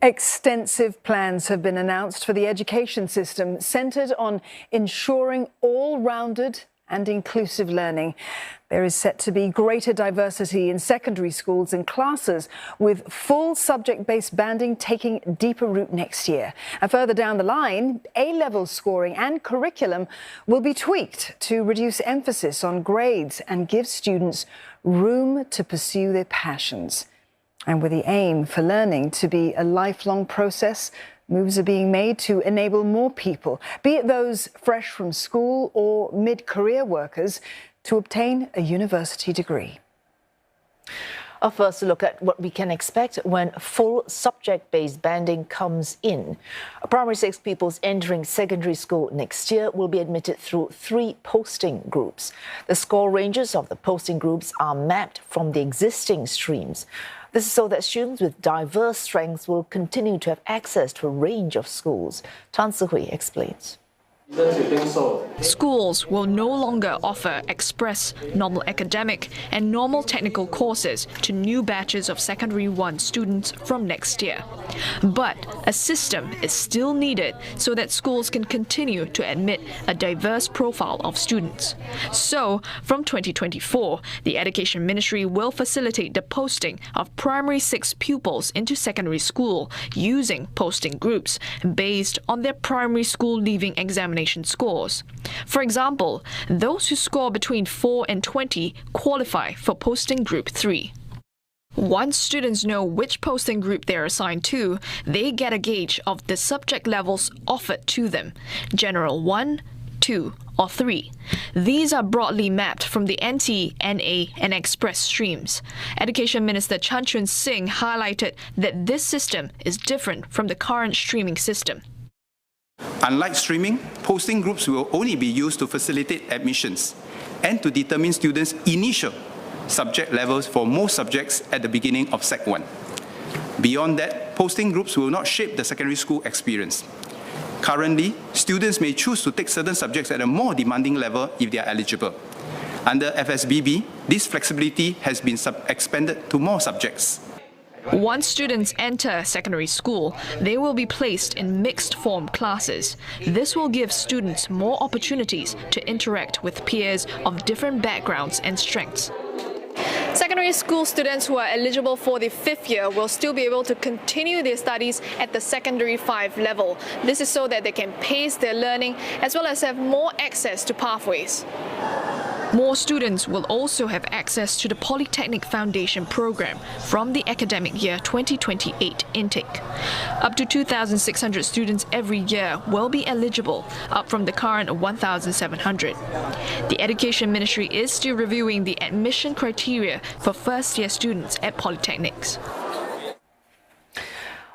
Extensive plans have been announced for the education system centred on ensuring all-rounded and inclusive learning. There is set to be greater diversity in secondary schools and classes, with full subject-based banding taking deeper root next year. And further down the line, A-level scoring and curriculum will be tweaked to reduce emphasis on grades and give students room to pursue their passions. And with the aim for learning to be a lifelong process, moves are being made to enable more people, be it those fresh from school or mid-career workers, to obtain a university degree. A first look at what we can expect when full subject-based banding comes in. Primary 6 pupils entering secondary school next year will be admitted through 3 posting groups. The score ranges of the posting groups are mapped from the existing streams. This is so that students with diverse strengths will continue to have access to a range of schools. Tan Si-hui explains. Schools will no longer offer express, normal academic and normal technical courses to new batches of Secondary 1 students from next year. But a system is still needed so that schools can continue to admit a diverse profile of students. So, from 2024, the Education Ministry will facilitate the posting of Primary 6 pupils into secondary school using posting groups based on their primary school leaving examination scores. For example, those who score between 4 and 20 qualify for posting group 3. Once students know which posting group they're assigned to, they get a gauge of the subject levels offered to them: General 1, 2, or 3. These are broadly mapped from the NT, NA, and Express streams. Education Minister Chan Chun Sing highlighted that this system is different from the current streaming system. Unlike streaming, posting groups will only be used to facilitate admissions and to determine students' initial subject levels for most subjects at the beginning of Sec 1. Beyond that, posting groups will not shape the secondary school experience. Currently, students may choose to take certain subjects at a more demanding level if they are eligible. Under FSBB, this flexibility has been expanded to more subjects. Once students enter secondary school, they will be placed in mixed-form classes. This will give students more opportunities to interact with peers of different backgrounds and strengths. Secondary school students who are eligible for the 5th year will still be able to continue their studies at the Secondary 5 level. This is so that they can pace their learning as well as have more access to pathways. More students will also have access to the Polytechnic Foundation program from the academic year 2028 intake. Up to 2,600 students every year will be eligible, up from the current 1,700. The Education Ministry is still reviewing the admission criteria for first-year students at polytechnics.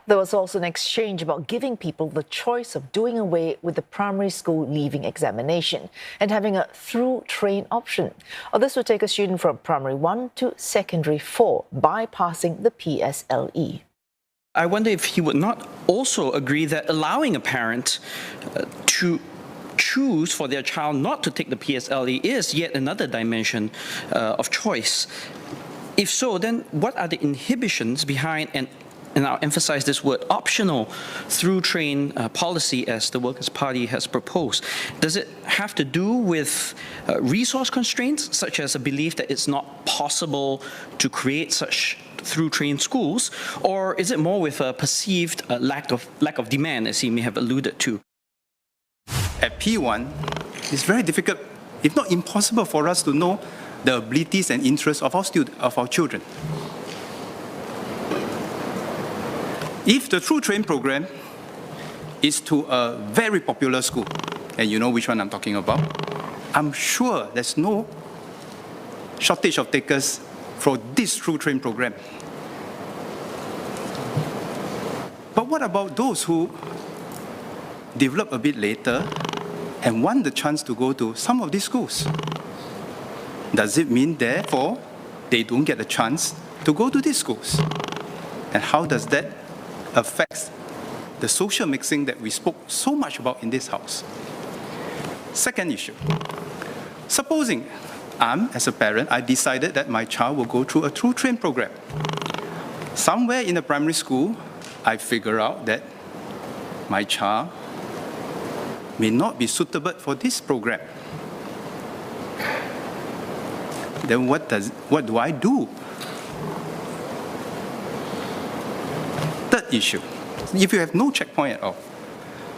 There was also an exchange about giving people the choice of doing away with the primary school leaving examination and having a through-train option. This would take a student from primary 1 to secondary 4, bypassing the PSLE. I wonder if he would not also agree that allowing a parent to choose for their child not to take the PSLE is yet another dimension of choice. If so, then what are the inhibitions behind and I'll emphasize this word, optional through-train policy as the Workers' Party has proposed? Does it have to do with resource constraints, such as a belief that it's not possible to create such through-train schools, or is it more with a perceived lack of demand, as he may have alluded to? At P1, it's very difficult, if not impossible, for us to know the abilities and interests of our children. If the Through Train program is to a very popular school, and you know which one I'm talking about, I'm sure there's no shortage of takers for this Through Train program. But what about those who develop a bit later and want the chance to go to some of these schools? Does it mean, therefore, they don't get a chance to go to these schools? And how does that affect the social mixing that we spoke so much about in this house? Second issue. Supposing as a parent, I decided that my child will go through a through train program. Somewhere in the primary school, I figure out that my child may not be suitable for this program. Then what do I do? Third issue, if you have no checkpoint at all,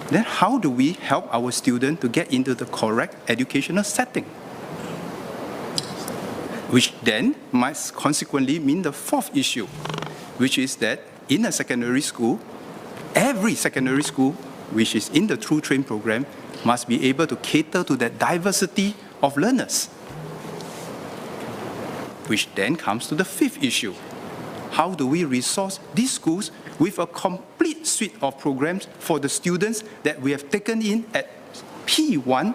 then how do we help our student to get into the correct educational setting? Which then must consequently mean the fourth issue, which is that in a secondary school, every secondary school which is in the True Train program must be able to cater to that diversity of learners. Which then comes to the fifth issue. How do we resource these schools with a complete suite of programs for the students that we have taken in at P1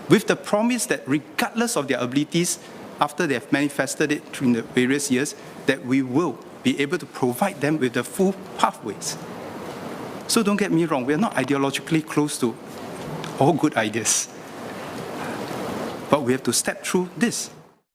with the promise that regardless of their abilities, after they have manifested it through the various years, that we will be able to provide them with the full pathways. So don't get me wrong, we are not ideologically close to all good ideas. But we have to step through this.